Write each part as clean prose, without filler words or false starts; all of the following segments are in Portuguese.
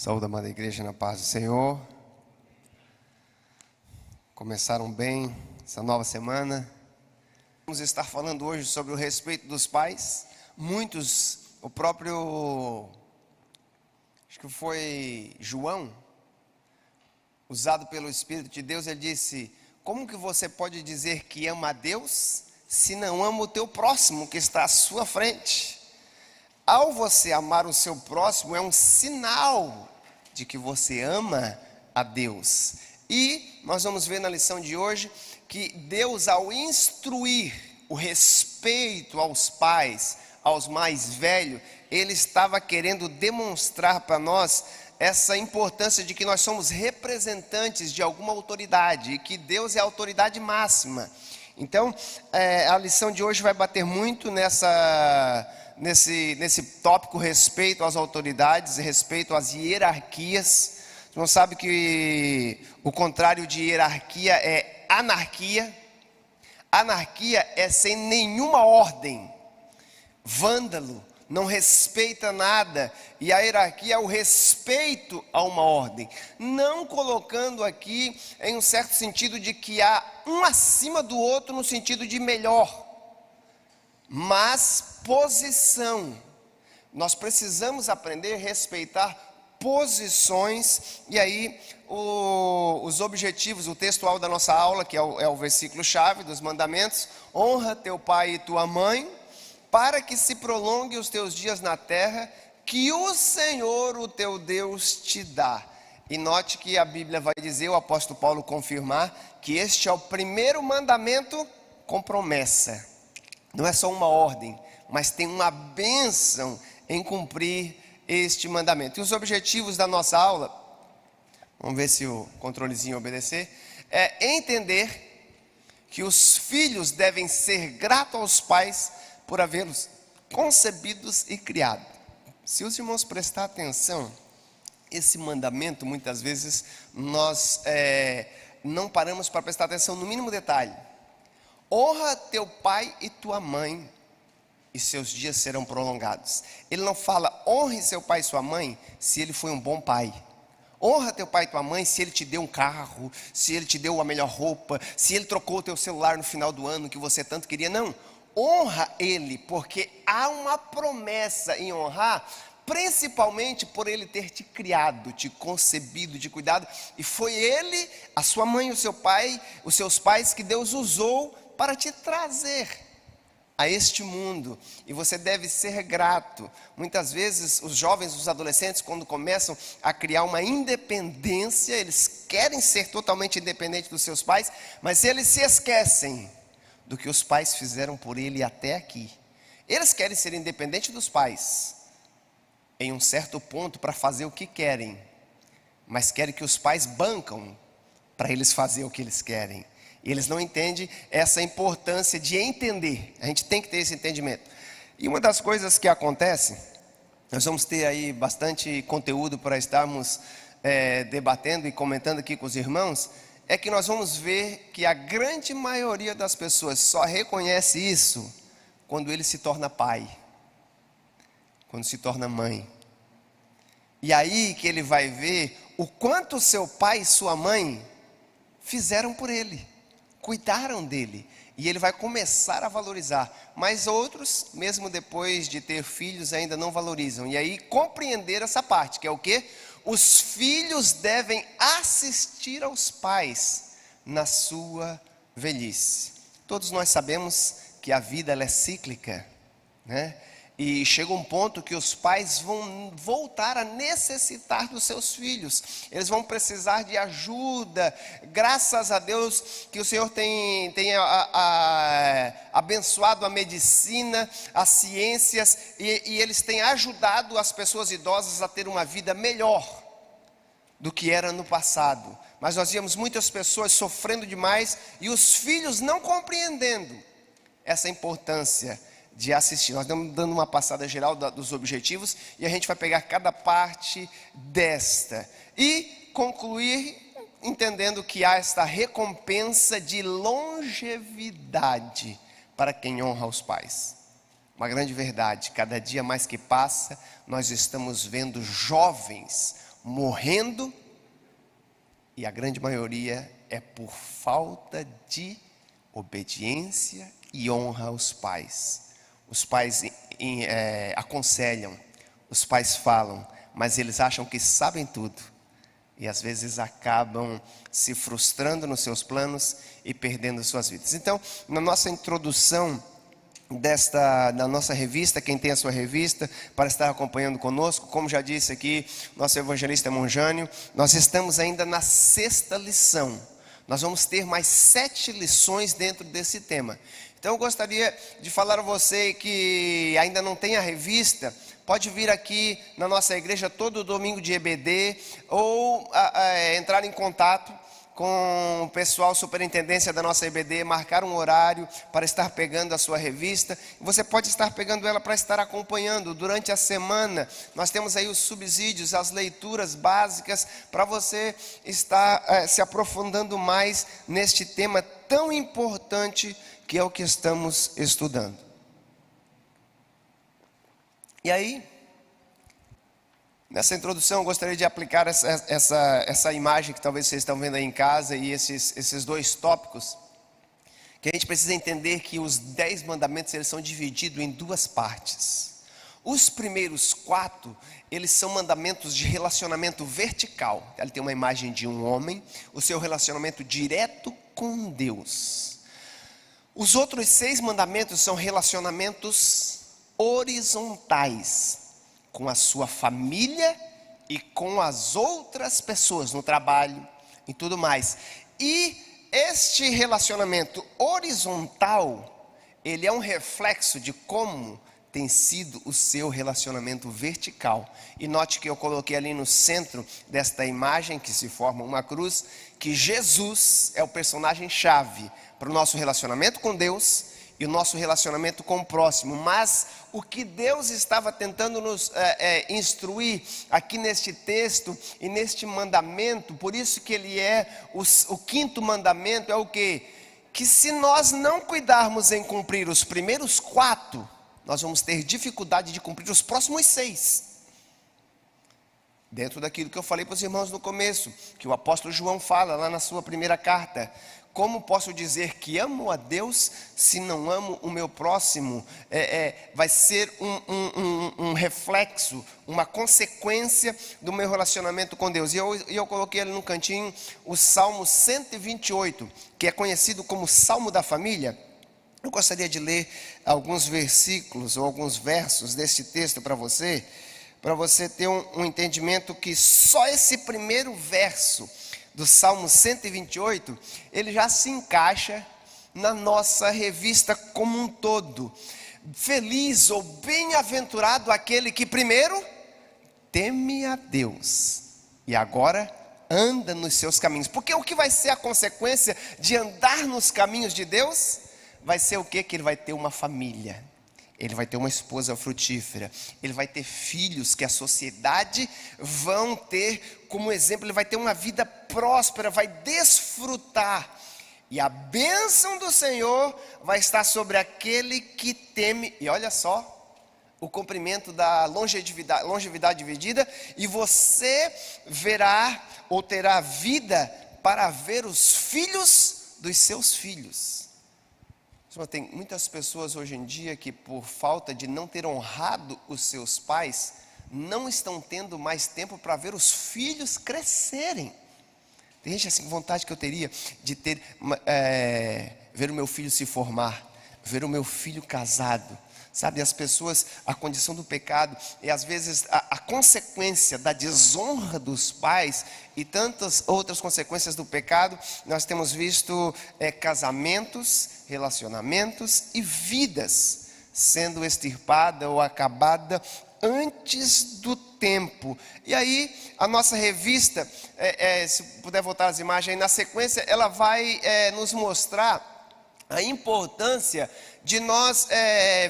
Saúde, amada igreja, na paz do Senhor. Começaram bem essa nova semana. Vamos estar falando hoje sobre o respeito dos pais. Muitos, o próprio, acho que foi João, usado pelo Espírito de Deus, ele disse: como que você pode dizer que ama a Deus se não ama o teu próximo que está à sua frente? Ao você amar o seu próximo, é um sinal de que você ama a Deus. E nós vamos ver na lição de hoje que Deus, ao instruir o respeito aos pais, aos mais velhos, Ele estava querendo demonstrar para nós essa importância de que nós somos representantes de alguma autoridade e que Deus é a autoridade máxima. Então, a lição de hoje vai bater muito nesse tópico, respeito às autoridades, respeito às hierarquias. Você não sabe que o contrário de hierarquia é anarquia. Anarquia é sem nenhuma ordem, vândalo, não respeita nada. E a hierarquia é o respeito a uma ordem, não colocando aqui em um certo sentido de que há um acima do outro no sentido de melhor, mas posição. Nós precisamos aprender a respeitar posições. E aí os objetivos, o textual da nossa aula, que é o versículo chave dos mandamentos: honra teu pai e tua mãe, para que se prolongue os teus dias na terra, que o Senhor, o teu Deus, te dá. E note que a Bíblia vai dizer, o apóstolo Paulo confirmar, que este é o primeiro mandamento com promessa. Não é só uma ordem, mas tem uma bênção em cumprir este mandamento. E os objetivos da nossa aula, vamos ver se o controlezinho obedecer, é entender que os filhos devem ser gratos aos pais por havê-los concebidos e criado. Se os irmãos prestar atenção, esse mandamento, muitas vezes, nós não paramos para prestar atenção no mínimo detalhe. Honra teu pai e tua mãe, e seus dias serão prolongados. Ele não fala, honre seu pai e sua mãe, se ele foi um bom pai. Honra teu pai e tua mãe se ele te deu um carro, se ele te deu a melhor roupa, se ele trocou o teu celular no final do ano que você tanto queria. Não, honra ele, porque há uma promessa em honrar, principalmente por ele ter te criado, te concebido, te cuidado. E foi ele, a sua mãe e o seu pai, os seus pais, que Deus usou para te trazer a este mundo, e você deve ser grato. Muitas vezes os jovens, os adolescentes, quando começam a criar uma independência, eles querem ser totalmente independentes dos seus pais, mas eles se esquecem do que os pais fizeram por ele até aqui. Eles querem ser independentes dos pais em um certo ponto para fazer o que querem, mas querem que os pais bancam para eles fazer o que eles querem. E eles não entendem essa importância de entender. A gente tem que ter esse entendimento. E uma das coisas que acontece, nós vamos ter aí bastante conteúdo para estarmos debatendo e comentando aqui com os irmãos, é que nós vamos ver que a grande maioria das pessoas só reconhece isso quando ele se torna pai, quando se torna mãe. E aí que ele vai ver o quanto seu pai e sua mãe fizeram por ele, cuidaram dele, e ele vai começar a valorizar. Mas outros, mesmo depois de ter filhos, ainda não valorizam. E aí compreender essa parte, que é o quê? Os filhos devem assistir aos pais na sua velhice. Todos nós sabemos que a vida ela é cíclica, né? E chega um ponto que os pais vão voltar a necessitar dos seus filhos. Eles vão precisar de ajuda. Graças a Deus que o Senhor tem abençoado a medicina, as ciências, e eles têm ajudado as pessoas idosas a ter uma vida melhor do que era no passado. Mas nós víamos muitas pessoas sofrendo demais e os filhos não compreendendo essa importância de assistir. Nós estamos dando uma passada geral dos objetivos, e a gente vai pegar cada parte desta e concluir entendendo que há esta recompensa de longevidade para quem honra os pais. Uma grande verdade, cada dia mais que passa, nós estamos vendo jovens morrendo, e a grande maioria é por falta de obediência e honra aos pais. Os pais aconselham, os pais falam, mas eles acham que sabem tudo. E às vezes acabam se frustrando nos seus planos e perdendo suas vidas. Então, na nossa introdução da nossa revista, quem tem a sua revista, para estar acompanhando conosco, como já disse aqui, nosso evangelista Monjânio, nós estamos ainda na 6ª lição. Nós vamos ter mais 7 lições dentro desse tema. Então eu gostaria de falar a você que ainda não tem a revista, pode vir aqui na nossa igreja todo domingo de EBD, ou entrar em contato com o pessoal, superintendência da nossa EBD, marcar um horário para estar pegando a sua revista. Você pode estar pegando ela para estar acompanhando durante a semana. Nós temos aí os subsídios, as leituras básicas, para você estar se aprofundando mais neste tema tão importante que é o que estamos estudando. E aí, nessa introdução eu gostaria de aplicar essa imagem que talvez vocês estão vendo aí em casa, e esses 2 tópicos, que a gente precisa entender que os 10 mandamentos eles são divididos em 2 partes. Os primeiros 4, eles são mandamentos de relacionamento vertical. Ele tem uma imagem de um homem, o seu relacionamento direto com Deus. Os outros 6 mandamentos são relacionamentos horizontais, com a sua família e com as outras pessoas, no trabalho e tudo mais. E este relacionamento horizontal, ele é um reflexo de como tem sido o seu relacionamento vertical. E note que eu coloquei ali no centro desta imagem, que se forma uma cruz, que Jesus é o personagem-chave para o nosso relacionamento com Deus e o nosso relacionamento com o próximo. Mas o que Deus estava tentando nos instruir aqui neste texto e neste mandamento, por isso que ele é o 5º mandamento, é o quê? Que se nós não cuidarmos em cumprir os primeiros 4, nós vamos ter dificuldade de cumprir os próximos 6. Dentro daquilo que eu falei para os irmãos no começo, que o apóstolo João fala lá na sua primeira carta: como posso dizer que amo a Deus se não amo o meu próximo? Vai ser um reflexo, uma consequência do meu relacionamento com Deus. E eu coloquei ali no cantinho o Salmo 128, que é conhecido como Salmo da Família. Eu gostaria de ler alguns versículos ou alguns versos desse texto para você ter um entendimento que só esse primeiro verso do Salmo 128, ele já se encaixa na nossa revista como um todo. Feliz ou bem-aventurado aquele que primeiro teme a Deus e agora anda nos seus caminhos. Porque o que vai ser a consequência de andar nos caminhos de Deus? Vai ser o quê? Que ele vai ter uma família. Ele vai ter uma esposa frutífera, ele vai ter filhos que a sociedade vão ter como exemplo, ele vai ter uma vida próspera, vai desfrutar, e a bênção do Senhor vai estar sobre aquele que teme, e olha só, o cumprimento da longevidade dividida, e você verá ou terá vida para ver os filhos dos seus filhos. Tem muitas pessoas hoje em dia que, por falta de não ter honrado os seus pais, não estão tendo mais tempo para ver os filhos crescerem. Tem gente assim, vontade que eu teria de ver o meu filho se formar, ver o meu filho casado. Sabe, as pessoas, a condição do pecado e às vezes a consequência da desonra dos pais e tantas outras consequências do pecado, nós temos visto casamentos, relacionamentos e vidas sendo extirpada ou acabada antes do tempo. E aí a nossa revista, se puder voltar as imagens aí, na sequência ela vai nos mostrar a importância de nós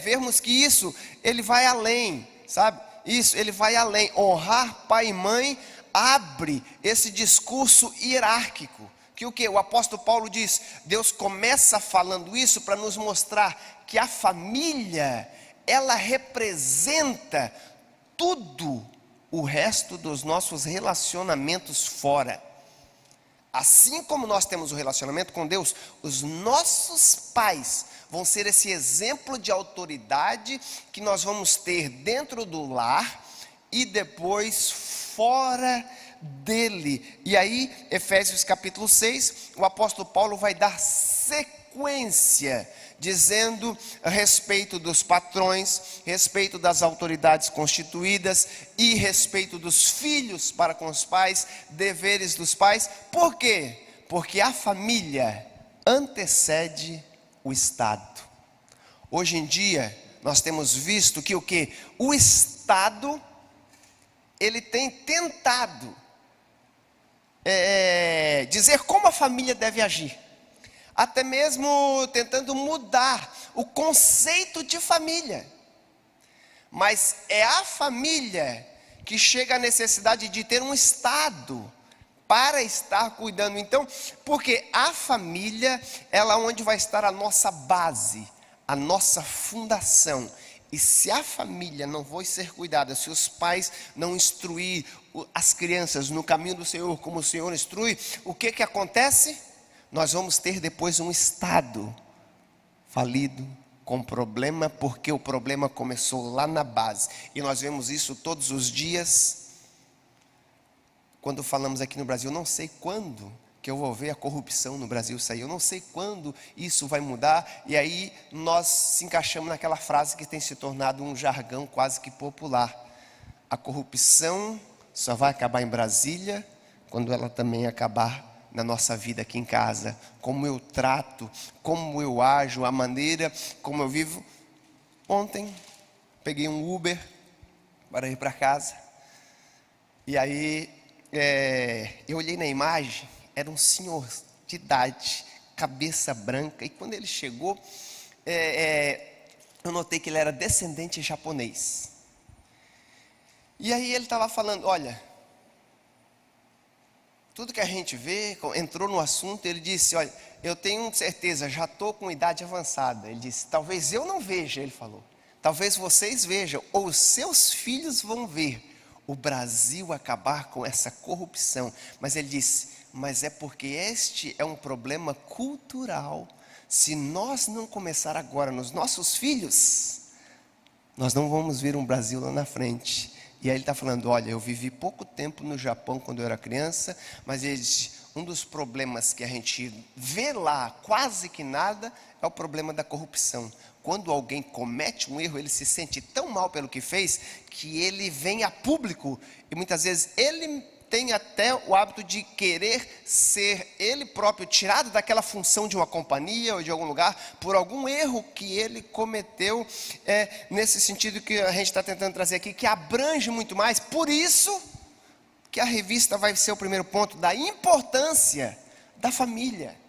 vermos que isso, ele vai além, sabe? Isso, ele vai além. Honrar pai e mãe abre esse discurso hierárquico. Que o que? O apóstolo Paulo diz, Deus começa falando isso para nos mostrar que a família, ela representa tudo o resto dos nossos relacionamentos fora. Assim como nós temos o relacionamento com Deus, os nossos pais vão ser esse exemplo de autoridade que nós vamos ter dentro do lar e depois fora dele. E aí, Efésios capítulo 6, o apóstolo Paulo vai dar sequência, dizendo a respeito dos patrões, respeito das autoridades constituídas e respeito dos filhos para com os pais, deveres dos pais. Por quê? Porque a família antecede o Estado. Hoje em dia, nós temos visto que o quê? O Estado, ele tem tentado dizer como a família deve agir, até mesmo tentando mudar o conceito de família. Mas é a família que chega à necessidade de ter um Estado para estar cuidando. Então, porque a família, ela é onde vai estar a nossa base, a nossa fundação. E se a família não for ser cuidada, se os pais não instruir as crianças no caminho do Senhor, como o Senhor instrui, o que acontece? Nós vamos ter depois um Estado falido, com problema, porque o problema começou lá na base. E nós vemos isso todos os dias. Quando falamos aqui no Brasil, não sei quando que eu vou ver a corrupção no Brasil sair, eu não sei quando isso vai mudar. E aí nós se encaixamos naquela frase que tem se tornado um jargão quase que popular: a corrupção só vai acabar em Brasília quando ela também acabar na nossa vida aqui em casa. Como eu trato, como eu ajo, a maneira como eu vivo. Ontem peguei um Uber para ir para casa, e aí eu olhei na imagem, era um senhor de idade, cabeça branca, e quando ele chegou, eu notei que ele era descendente japonês. E aí ele estava falando: olha, tudo que a gente vê, entrou no assunto, ele disse: olha, eu tenho certeza, já estou com idade avançada. Ele disse: talvez eu não veja, ele falou, talvez vocês vejam, ou os seus filhos vão ver o Brasil acabar com essa corrupção. Mas ele disse: mas é porque este é um problema cultural. Se nós não começar agora nos nossos filhos, nós não vamos ver um Brasil lá na frente. E aí ele está falando: olha, eu vivi pouco tempo no Japão quando eu era criança, mas ele disse, um dos problemas que a gente vê lá, quase que nada, é o problema da corrupção. Quando alguém comete um erro, ele se sente tão mal pelo que fez, que ele vem a público, e muitas vezes ele tem até o hábito de querer ser ele próprio tirado daquela função de uma companhia ou de algum lugar, por algum erro que ele cometeu. Nesse sentido que a gente está tentando trazer aqui, que abrange muito mais. Por isso que a revista vai ser o primeiro ponto da importância da família.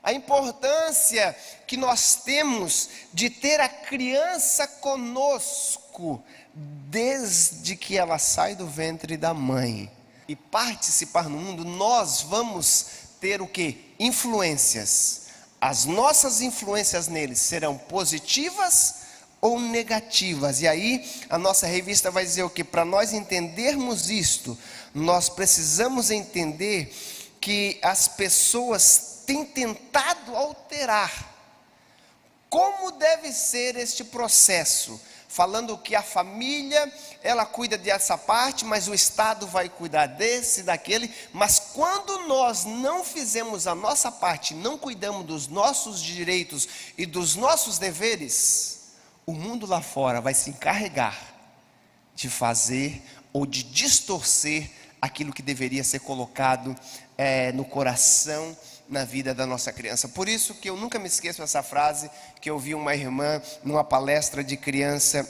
A importância que nós temos de ter a criança conosco desde que ela sai do ventre da mãe e participar no mundo. Nós vamos ter o quê? Influências. As nossas influências neles serão positivas ou negativas. E aí a nossa revista vai dizer o quê? Para nós entendermos isto, nós precisamos entender que as pessoas têm tentado alterar como deve ser este processo, falando que a família, ela cuida dessa parte, mas o Estado vai cuidar desse, daquele. Mas quando nós não fizemos a nossa parte, não cuidamos dos nossos direitos e dos nossos deveres, o mundo lá fora vai se encarregar de fazer ou de distorcer aquilo que deveria ser colocado no coração, na vida da nossa criança. Por isso que eu nunca me esqueço dessa frase que eu vi uma irmã numa palestra de criança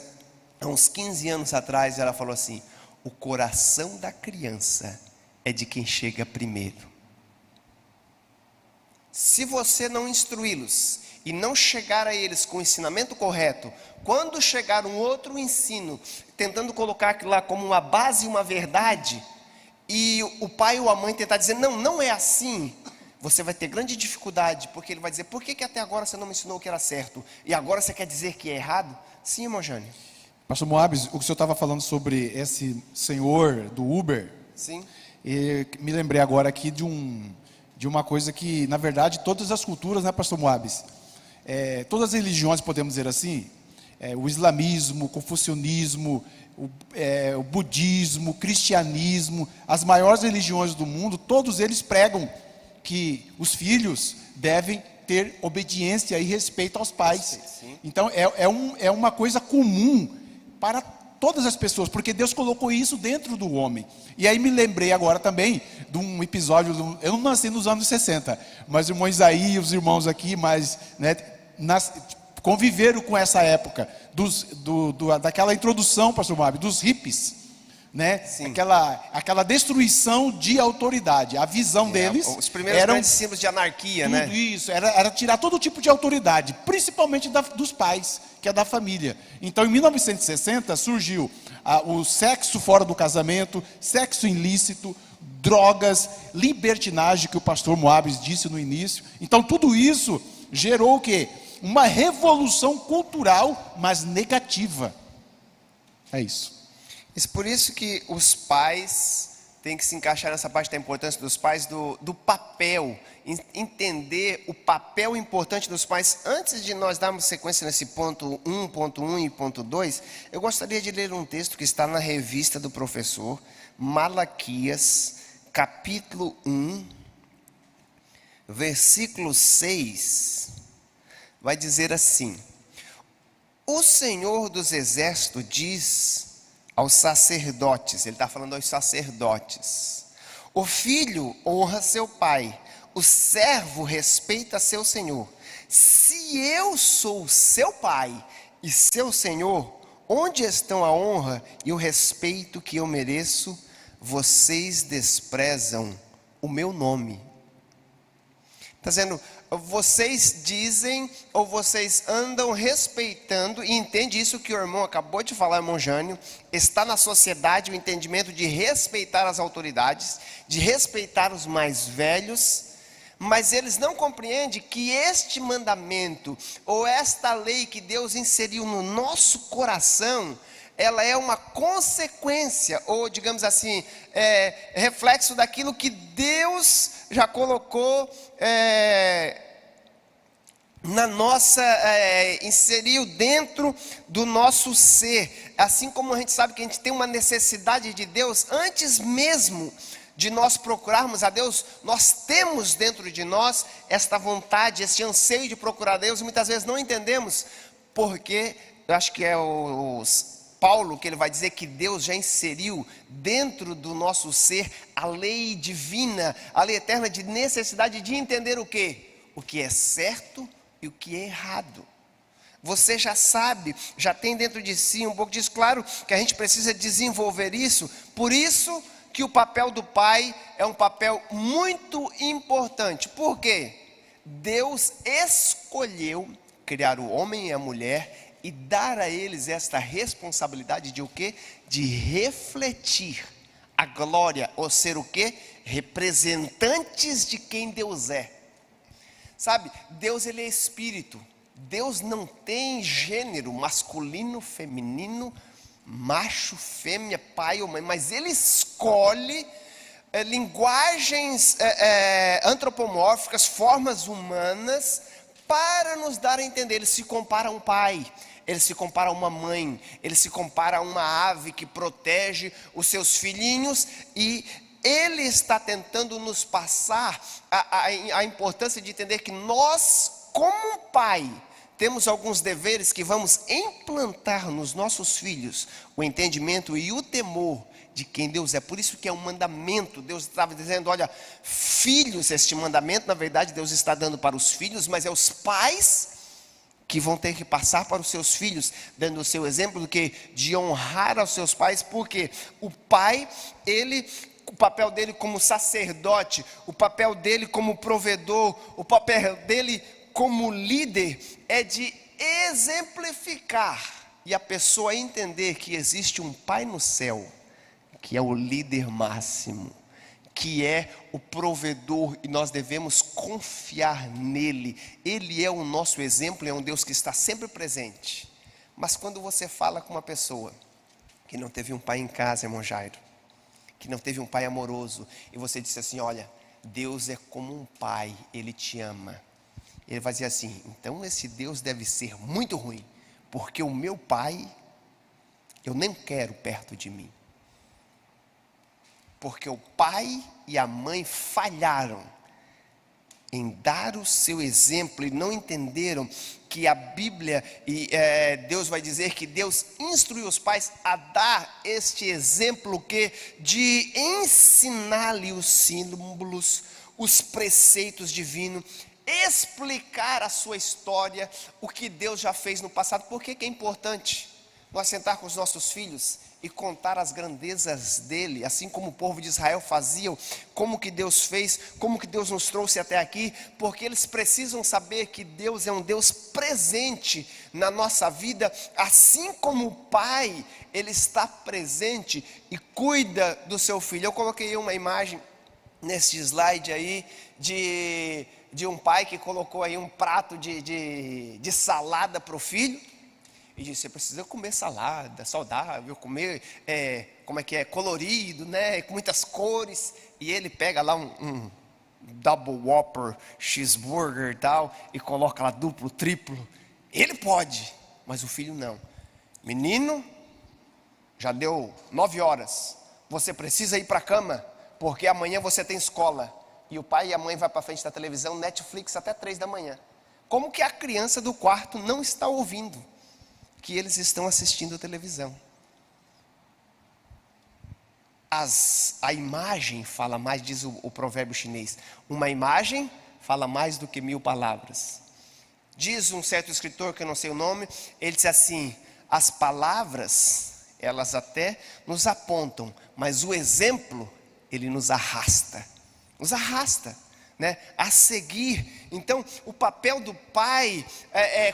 há uns 15 anos atrás. Ela falou assim: o coração da criança é de quem chega primeiro. Se você não instruí-los e não chegar a eles com o ensinamento correto, quando chegar um outro ensino, tentando colocar aquilo lá como uma base e uma verdade, e o pai ou a mãe tentar dizer: não, não é assim, você vai ter grande dificuldade, porque ele vai dizer: por que até agora você não me ensinou o que era certo, e agora você quer dizer que é errado? Sim, irmão Jânio. Pastor Moabes, o que o senhor estava falando sobre esse senhor do Uber, Sim. e me lembrei agora aqui de uma coisa que, na verdade, todas as culturas, né, Pastor Moabes? Todas as religiões, podemos dizer assim, o islamismo, o confucionismo, o budismo, o cristianismo, as maiores religiões do mundo, todos eles pregam que os filhos devem ter obediência e respeito aos pais. Sim. Então é uma coisa comum para todas as pessoas, porque Deus colocou isso dentro do homem. E aí me lembrei agora também de um episódio, eu não nasci nos anos 60, mas o irmão Isaí e os irmãos aqui, conviveram com essa época daquela introdução, pastor Moab, dos hippies, né? Aquela destruição de autoridade. A visão deles os primeiros grandes símbolos de anarquia, tudo, né? Isso, era tirar todo tipo de autoridade, principalmente dos pais, que é da família. Então, em 1960 surgiu o sexo fora do casamento, sexo ilícito, drogas, libertinagem, que o pastor Moabes disse no início. Então, tudo isso gerou o quê? Uma revolução cultural, mas negativa. É isso. Por isso que os pais têm que se encaixar nessa parte da importância dos pais, do papel, entender o papel importante dos pais. Antes de nós darmos sequência nesse ponto 1 e ponto 2, eu gostaria de ler um texto que está na revista do professor, Malaquias, capítulo 1, versículo 6, vai dizer assim: o Senhor dos Exércitos diz aos sacerdotes, ele está falando aos sacerdotes: o filho honra seu pai, o servo respeita seu senhor. Se eu sou seu pai e seu senhor, onde estão a honra e o respeito que eu mereço? Vocês desprezam o meu nome. Está dizendo, vocês dizem ou vocês andam respeitando, e entende isso que o irmão acabou de falar, irmão Jânio, está na sociedade o entendimento de respeitar as autoridades, de respeitar os mais velhos, mas eles não compreendem que este mandamento, ou esta lei que Deus inseriu no nosso coração, ela é uma consequência, ou digamos assim, reflexo daquilo que Deus já colocou na nossa, inseriu dentro do nosso ser. Assim como a gente sabe que a gente tem uma necessidade de Deus, antes mesmo de nós procurarmos a Deus, nós temos dentro de nós esta vontade, esse anseio de procurar a Deus, e muitas vezes não entendemos, porque eu acho que é Paulo que ele vai dizer que Deus já inseriu dentro do nosso ser a lei divina, a lei eterna de necessidade de entender o quê? O que é certo e o que é errado. Você já sabe, já tem dentro de si um pouco disso. Claro que a gente precisa desenvolver isso, por isso que o papel do pai é um papel muito importante. Por quê? Deus escolheu criar o homem e a mulher e dar a eles esta responsabilidade de o quê? De refletir a glória, ou ser o quê? Representantes de quem Deus é. Sabe, Deus ele é espírito. Deus não tem gênero masculino, feminino, macho, fêmea, pai ou mãe, mas ele escolhe linguagens antropomórficas, formas humanas, para nos dar a entender. Ele se compara a um pai, ele se compara a uma mãe, ele se compara a uma ave que protege os seus filhinhos, e ele está tentando nos passar a importância de entender que nós, como pai, temos alguns deveres que vamos implantar nos nossos filhos, o entendimento e o temor de quem Deus é. Por isso que é um mandamento. Deus estava dizendo, olha, filhos, este mandamento, na verdade Deus está dando para os filhos, mas é os pais que vão ter que passar para os seus filhos, dando o seu exemplo do que de honrar aos seus pais, porque o pai, o papel dele como sacerdote, o papel dele como provedor, o papel dele como líder é de exemplificar e a pessoa entender que existe um pai no céu, que é o líder máximo, que é o provedor, e nós devemos confiar nele. Ele é o nosso exemplo, é um Deus que está sempre presente. Mas quando você fala com uma pessoa que não teve um pai em casa, irmão Jairo, que não teve um pai amoroso, e você disse assim: olha, Deus é como um pai, Ele te ama. Ele vai dizer assim: então esse Deus deve ser muito ruim, porque o meu pai, eu nem quero perto de mim. Porque o pai e a mãe falharam em dar o seu exemplo e não entenderam que a Bíblia, Deus vai dizer que Deus instruiu os pais a dar este exemplo de ensinar-lhe os símbolos, os preceitos divinos, explicar a sua história, o que Deus já fez no passado. Por que é importante nós sentar com os nossos filhos e contar as grandezas dele, assim como o povo de Israel fazia, como que Deus fez, como que Deus nos trouxe até aqui? Porque eles precisam saber que Deus é um Deus presente na nossa vida, assim como o pai, ele está presente e cuida do seu filho. Eu coloquei uma imagem nesse slide aí, de um pai que colocou aí um prato de salada para o filho, e disse: você precisa comer salada saudável, comer, colorido, né, com muitas cores. E ele pega lá um Double Whopper, cheeseburger e tal, e coloca lá duplo, triplo. Ele pode, mas o filho não. Menino, já deu 9 horas, você precisa ir para a cama, porque amanhã você tem escola. E o pai e a mãe vão para frente da televisão, Netflix até 3 da manhã. Como que a criança do quarto não está ouvindo que eles estão assistindo a televisão? A imagem fala mais, diz o provérbio chinês. Uma imagem fala mais do que 1000 palavras. Diz um certo escritor, que eu não sei o nome, ele diz assim: as palavras, elas até nos apontam, mas o exemplo, ele nos arrasta, né, a seguir. Então, o papel do pai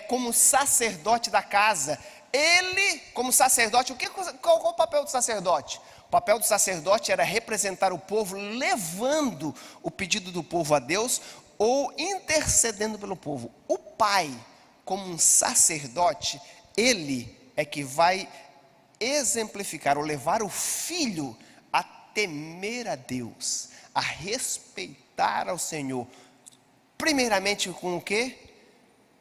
como sacerdote da casa. Ele, como sacerdote, qual o papel do sacerdote? O papel do sacerdote era representar o povo, levando o pedido do povo a Deus, ou intercedendo pelo povo. O pai, como um sacerdote, ele é que vai exemplificar, ou levar o filho a temer a Deus, a respeitar ao Senhor. Primeiramente com o quê?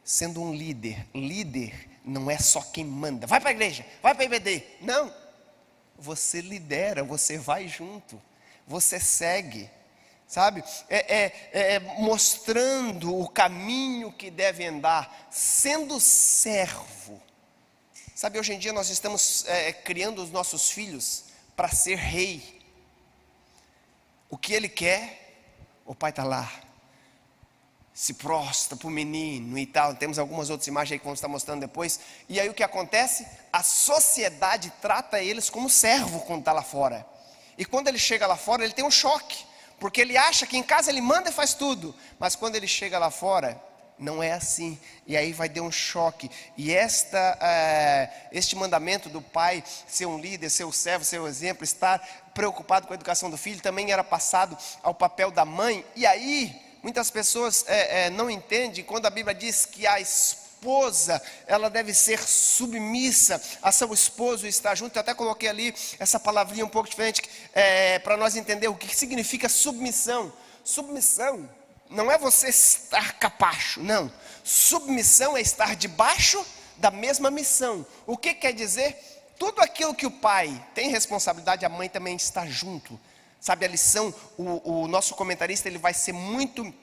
Sendo um líder. Líder não é só quem manda. Vai para a igreja, vai para a IBD. Não. Você lidera, você vai junto, você segue, sabe? Mostrando o caminho que deve andar, sendo servo. Sabe, hoje em dia nós estamos criando os nossos filhos para ser rei. O que ele quer, o pai está lá, se prostra para o menino e tal. Temos algumas outras imagens aí que vamos estar mostrando depois. E aí o que acontece? A sociedade trata eles como servo quando está lá fora. E quando ele chega lá fora, ele tem um choque, porque ele acha que em casa ele manda e faz tudo, mas quando ele chega lá fora, não é assim. E aí vai ter um choque. E este mandamento do pai, ser um líder, ser o servo, ser o exemplo, estar preocupado com a educação do filho, também era passado ao papel da mãe. E aí muitas pessoas não entendem quando a Bíblia diz que a esposa, ela deve ser submissa a seu esposo e estar junto. Eu até coloquei ali essa palavrinha um pouco diferente, para nós entender o que significa submissão. Submissão não é você estar capacho, não. Submissão é estar debaixo da mesma missão. O que quer dizer? Tudo aquilo que o pai tem responsabilidade, a mãe também está junto. Sabe, a lição, o nosso comentarista, ele vai ser muito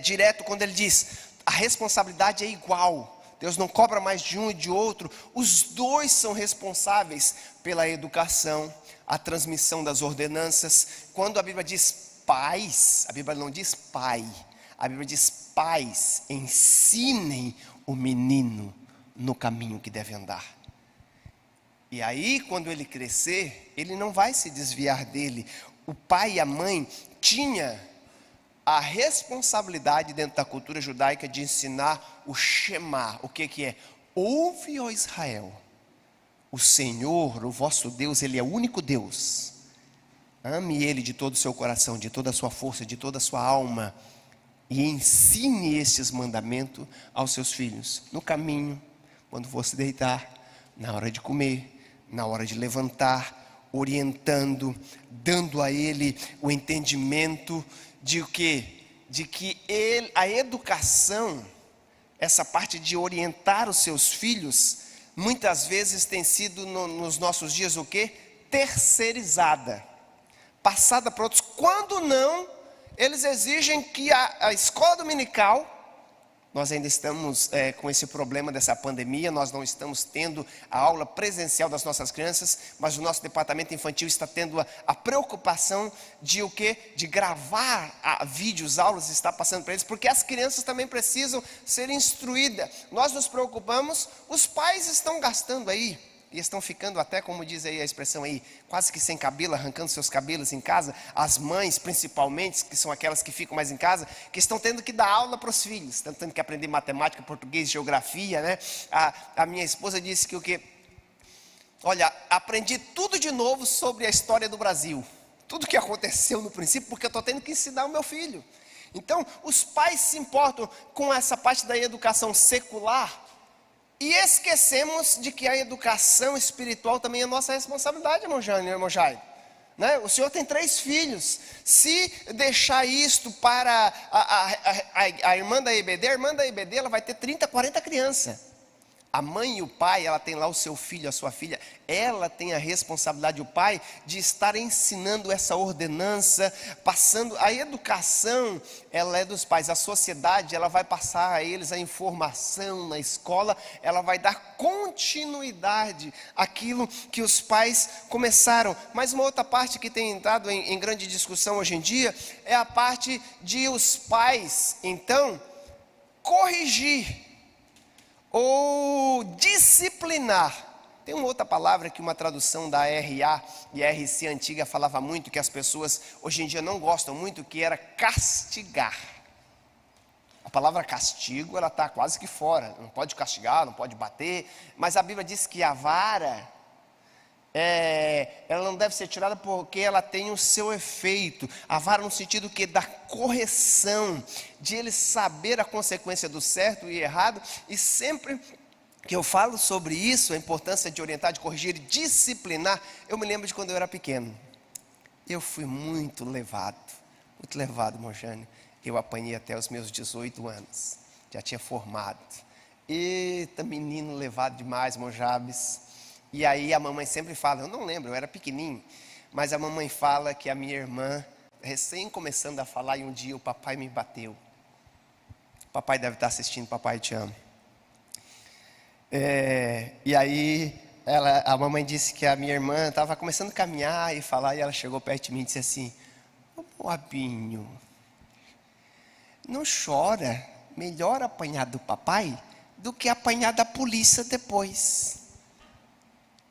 direto quando ele diz: a responsabilidade é igual. Deus não cobra mais de um e de outro. Os dois são responsáveis pela educação, a transmissão das ordenanças. Quando a Bíblia diz pais, a Bíblia não diz pai, a Bíblia diz pais, ensinem o menino no caminho que deve andar. E aí, quando ele crescer, ele não vai se desviar dele. O pai e a mãe tinham a responsabilidade dentro da cultura judaica de ensinar o Shema. O que é? Ouve, ó Israel, o Senhor, o vosso Deus, Ele é o único Deus. Ame Ele de todo o seu coração, de toda a sua força, de toda a sua alma. E ensine estes mandamentos aos seus filhos, no caminho, quando for se deitar, na hora de comer, na hora de levantar, orientando, dando a ele o entendimento de o quê? De que a educação, essa parte de orientar os seus filhos, muitas vezes tem sido nos nossos dias o quê? Terceirizada, passada para outros. Quando não, eles exigem que a escola dominical, nós ainda estamos com esse problema dessa pandemia, nós não estamos tendo a aula presencial das nossas crianças, mas o nosso departamento infantil está tendo a preocupação de o quê? De gravar vídeos, aulas, está passando para eles, porque as crianças também precisam ser instruídas. Nós nos preocupamos, os pais estão gastando aí, e estão ficando até, como diz aí a expressão aí, quase que sem cabelo, arrancando seus cabelos em casa. As mães, principalmente, que são aquelas que ficam mais em casa, que estão tendo que dar aula para os filhos, estão tendo que aprender matemática, português, geografia, né? A minha esposa disse que o quê? Olha, aprendi tudo de novo sobre a história do Brasil, tudo que aconteceu no princípio, porque eu estou tendo que ensinar o meu filho. Então, os pais se importam com essa parte da educação secular, e esquecemos de que a educação espiritual também é nossa responsabilidade, irmão Jânio, irmão Jair. Né? O senhor tem 3 filhos. Se deixar isto para a irmã da EBD, a irmã da EBD ela vai ter 30, 40 crianças. A mãe e o pai, ela tem lá o seu filho, a sua filha, ela tem a responsabilidade, o pai, de estar ensinando essa ordenança, passando, a educação, ela é dos pais, a sociedade, ela vai passar a eles a informação na escola, ela vai dar continuidade àquilo que os pais começaram. Mas uma outra parte que tem entrado em grande discussão hoje em dia, é a parte de os pais, então, corrigir, ou disciplinar. Tem uma outra palavra que uma tradução da RA e RC antiga falava muito, que as pessoas hoje em dia não gostam muito, que era castigar. A palavra castigo, ela está quase que fora, não pode castigar, não pode bater, mas a Bíblia diz que a vara, ela não deve ser tirada porque ela tem o seu efeito. A vara no sentido que da correção, de ele saber a consequência do certo e errado. E sempre que eu falo sobre isso, a importância de orientar, de corrigir, disciplinar, eu me lembro de quando eu era pequeno. Eu fui muito levado, irmão Jânio. Eu apanhei até os meus 18 anos, já tinha formado. Eita, menino levado demais, irmão Jabes. E aí a mamãe sempre fala, eu não lembro, eu era pequenininho, mas a mamãe fala que a minha irmã, recém começando a falar, e um dia o papai me bateu. Papai deve estar assistindo, papai, te amo. E aí a mamãe disse que a minha irmã estava começando a caminhar e falar, e ela chegou perto de mim e disse assim, ô Moabinho, não chora, melhor apanhar do papai do que apanhar da polícia depois.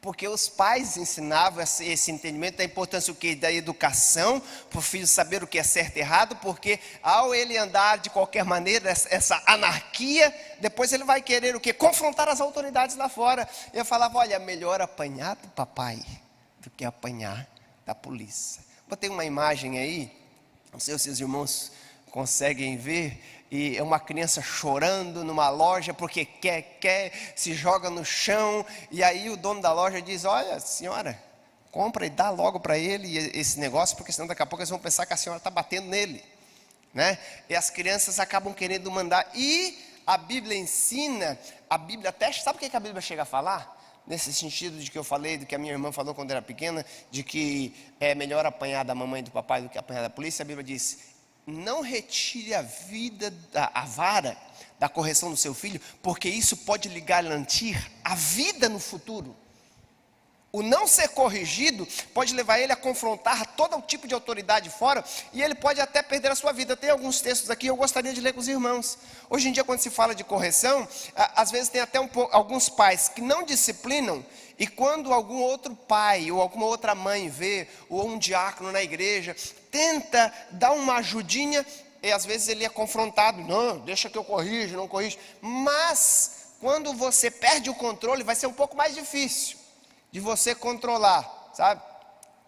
Porque os pais ensinavam esse entendimento da importância da educação, para o filho saber o que é certo e errado, porque ao ele andar de qualquer maneira, essa anarquia, depois ele vai querer o quê? Confrontar as autoridades lá fora. Eu falava, olha, melhor apanhar do papai do que apanhar da polícia. Botei uma imagem aí, não sei se os irmãos conseguem ver, e é uma criança chorando numa loja porque quer, se joga no chão, e aí o dono da loja diz, olha senhora, compra e dá logo para ele esse negócio, porque senão daqui a pouco eles vão pensar que a senhora está batendo nele, né? E as crianças acabam querendo mandar, e a Bíblia ensina, a Bíblia até, sabe o que a Bíblia chega a falar? Nesse sentido de que eu falei, do que a minha irmã falou quando era pequena, de que é melhor apanhar da mamãe e do papai do que apanhar da polícia, a Bíblia diz, não retire a vara da correção do seu filho, porque isso pode lhe garantir a vida no futuro. O não ser corrigido pode levar ele a confrontar todo tipo de autoridade fora, e ele pode até perder a sua vida. Tem alguns textos aqui, eu gostaria de ler com os irmãos. Hoje em dia, quando se fala de correção, às vezes tem até alguns pais que não disciplinam, e quando algum outro pai ou alguma outra mãe vê, ou um diácono na igreja, tenta dar uma ajudinha, e às vezes ele é confrontado, não, deixa que eu corrijo, não corrijo. Mas, quando você perde o controle, vai ser um pouco mais difícil de você controlar, sabe?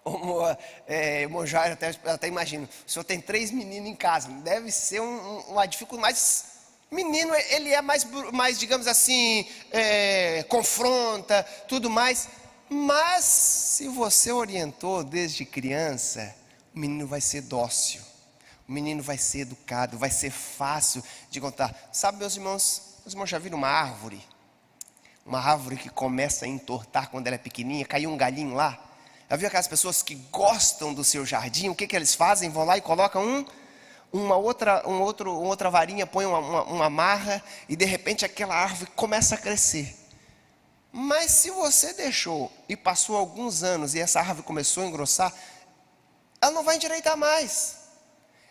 O até imagino, o senhor tem 3 meninos em casa, deve ser uma dificuldade, mas Menino, ele é mais digamos assim, confronta, tudo mais. Mas se você orientou desde criança, o menino vai ser dócil, o menino vai ser educado, vai ser fácil de contar. Sabe, meus irmãos já viram uma árvore? Uma árvore que começa a entortar quando ela é pequenininha, caiu um galhinho lá. Já viu aquelas pessoas que gostam do seu jardim? O que eles fazem? Vão lá e colocam uma outra varinha, põe uma amarra, e de repente aquela árvore começa a crescer. Mas se você deixou e passou alguns anos e essa árvore começou a engrossar, ela não vai endireitar mais.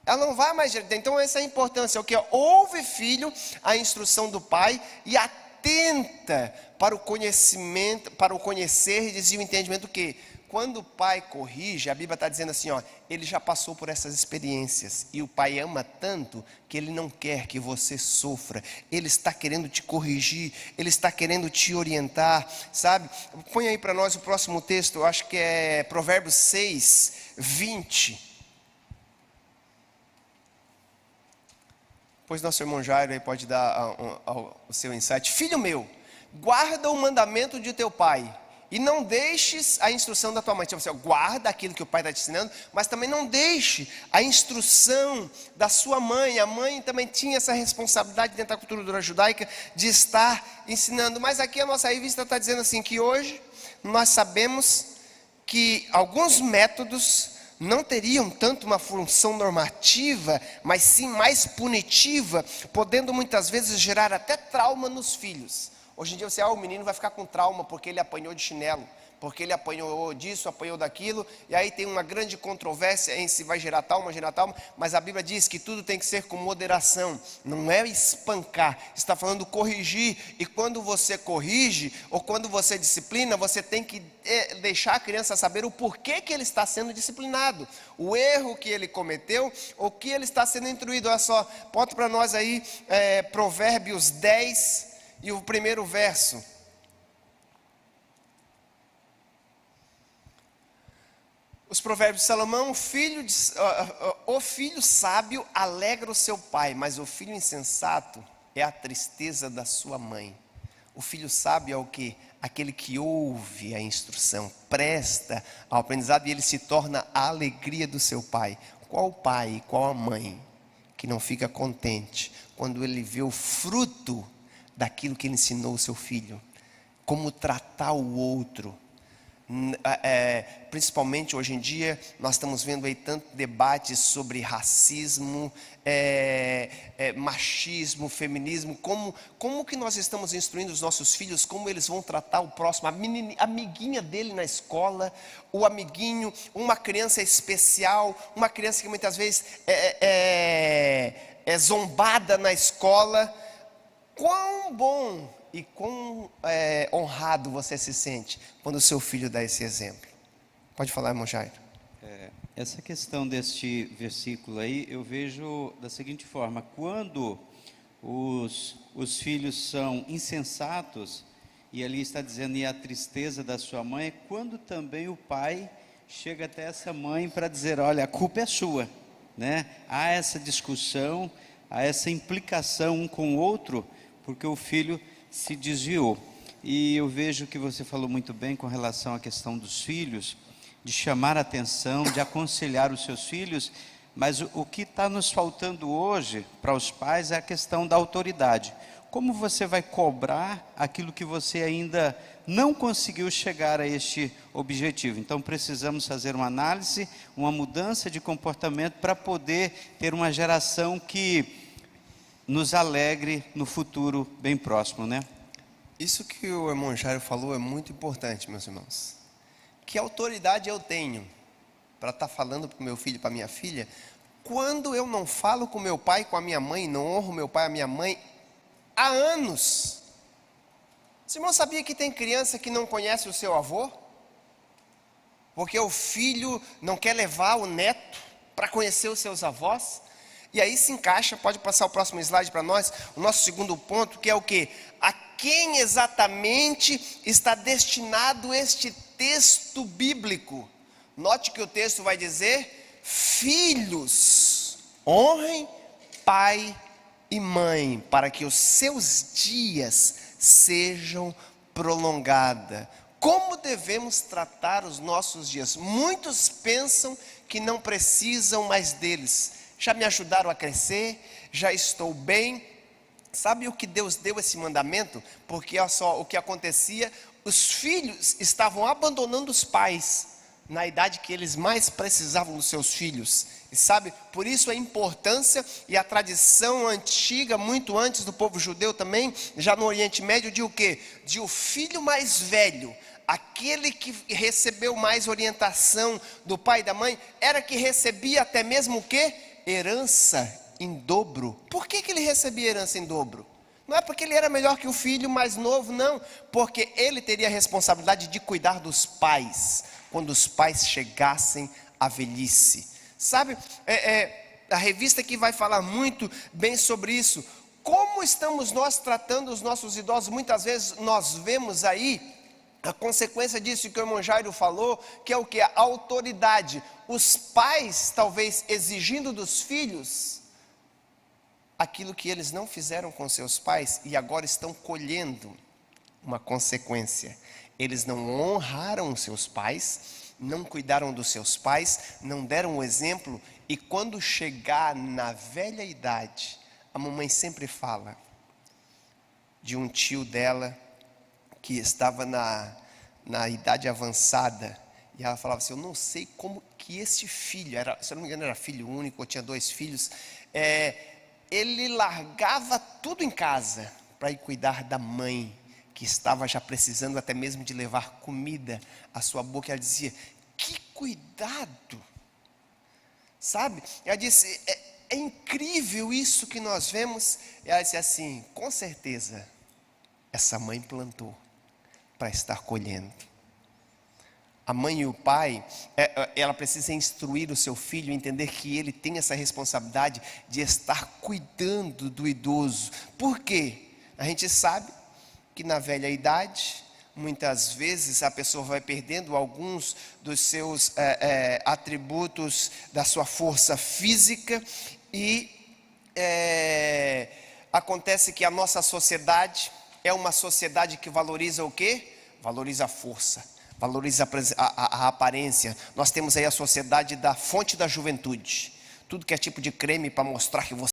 Ela não vai mais endireitar. Então essa é a importância, o que ouve, filho, a instrução do pai e atenta para o conhecimento, para o conhecer e dizer o entendimento do que? Quando o pai corrige, a Bíblia está dizendo assim, ele já passou por essas experiências, e o pai ama tanto, que ele não quer que você sofra, ele está querendo te corrigir, ele está querendo te orientar, sabe? Põe aí para nós o próximo texto, eu acho que é Provérbios 6, 20. Pois nosso irmão Jairo aí pode dar o seu insight. Filho meu, guarda o mandamento de teu pai, e não deixes a instrução da tua mãe. Tipo assim, guarda aquilo que o pai está te ensinando, mas também não deixe a instrução da sua mãe. A mãe também tinha essa responsabilidade dentro da cultura judaica de estar ensinando. Mas aqui a nossa revista está dizendo assim, que hoje nós sabemos que alguns métodos não teriam tanto uma função normativa, mas sim mais punitiva, podendo muitas vezes gerar até trauma nos filhos. Hoje em dia o menino vai ficar com trauma porque ele apanhou de chinelo, porque ele apanhou disso, apanhou daquilo, e aí tem uma grande controvérsia em se vai gerar trauma, mas a Bíblia diz que tudo tem que ser com moderação, não é espancar, está falando corrigir, e quando você corrige, ou quando você disciplina, você tem que deixar a criança saber o porquê que ele está sendo disciplinado, o erro que ele cometeu, ou que ele está sendo instruído. Olha só, bota para nós aí, Provérbios 10, e o primeiro verso. Os provérbios de Salomão, o filho sábio alegra o seu pai, mas o filho insensato é a tristeza da sua mãe. O filho sábio é o quê? Aquele que ouve a instrução, presta ao aprendizado, e ele se torna a alegria do seu pai. Qual o pai, qual a mãe que não fica contente quando ele vê o fruto daquilo que ele ensinou o seu filho, como tratar o outro? Principalmente hoje em dia, nós estamos vendo aí tanto debate sobre racismo, machismo, feminismo, como que nós estamos instruindo os nossos filhos, como eles vão tratar o próximo, a amiguinha dele na escola, o amiguinho, uma criança especial, uma criança que muitas vezes é zombada na escola. Quão bom e quão honrado você se sente quando o seu filho dá esse exemplo. Pode falar, irmão Jairo. Essa questão deste versículo aí, eu vejo da seguinte forma: quando os filhos são insensatos, e ali está dizendo, e a tristeza da sua mãe, é quando também o pai chega até essa mãe para dizer, olha, a culpa é sua, né? Há essa discussão, há essa implicação um com o outro, porque o filho se desviou. E eu vejo que você falou muito bem com relação à questão dos filhos, de chamar a atenção, de aconselhar os seus filhos, mas o que está nos faltando hoje para os pais é a questão da autoridade. Como você vai cobrar aquilo que você ainda não conseguiu chegar a este objetivo? Então precisamos fazer uma análise, uma mudança de comportamento para poder ter uma geração que nos alegre no futuro bem próximo, né? Isso que o irmão Jairo falou é muito importante, meus irmãos. Que autoridade eu tenho para estar falando para o meu filho e para a minha filha, quando eu não falo com meu pai e com a minha mãe, não honro meu pai e a minha mãe há anos? Você não sabia que tem criança que não conhece o seu avô? Porque o filho não quer levar o neto para conhecer os seus avós? E aí se encaixa, pode passar o próximo slide para nós, o nosso segundo ponto, que é o quê? A quem exatamente está destinado este texto bíblico? Note que o texto vai dizer, filhos, honrem pai e mãe, para que os seus dias sejam prolongados. Como devemos tratar os nossos dias? Muitos pensam que não precisam mais deles. Já me ajudaram a crescer, já estou bem. Sabe o que Deus deu esse mandamento? Porque olha só o que acontecia, os filhos estavam abandonando os pais na idade que eles mais precisavam dos seus filhos. E sabe, por isso a importância e a tradição antiga, muito antes do povo judeu também, já no Oriente Médio, de o quê? De o filho mais velho, aquele que recebeu mais orientação do pai e da mãe, era que recebia até mesmo o quê? Herança em dobro. Por que ele recebia herança em dobro? Não é porque ele era melhor que o filho mais novo, não. Porque ele teria a responsabilidade de cuidar dos pais, quando os pais chegassem à velhice. Sabe, a revista que vai falar muito bem sobre isso. Como estamos nós tratando os nossos idosos? Muitas vezes nós vemos aí a consequência disso que o irmão Jairo falou, que é o que? A autoridade. Os pais talvez exigindo dos filhos aquilo que eles não fizeram com seus pais e agora estão colhendo uma consequência. Eles não honraram os seus pais, não cuidaram dos seus pais, não deram o exemplo, e quando chegar na velha idade, a mamãe sempre fala de um tio dela que estava na idade avançada, e ela falava assim: eu não sei como que esse filho, se eu não me engano era filho único, ou tinha 2 filhos, ele largava tudo em casa para ir cuidar da mãe, que estava já precisando até mesmo de levar comida à sua boca. Ela dizia: que cuidado, sabe? Ela disse: é incrível isso que nós vemos. E ela disse assim: com certeza essa mãe plantou para estar colhendo. A mãe e o pai, ela precisa instruir o seu filho, entender que ele tem essa responsabilidade de estar cuidando do idoso. Por quê? A gente sabe que na velha idade, muitas vezes a pessoa vai perdendo alguns dos seus atributos da sua força física e acontece que a nossa sociedade é uma sociedade que valoriza o quê? Valoriza a força, valoriza a aparência. Nós temos aí a sociedade da fonte da juventude. Tudo que é tipo de creme para mostrar que você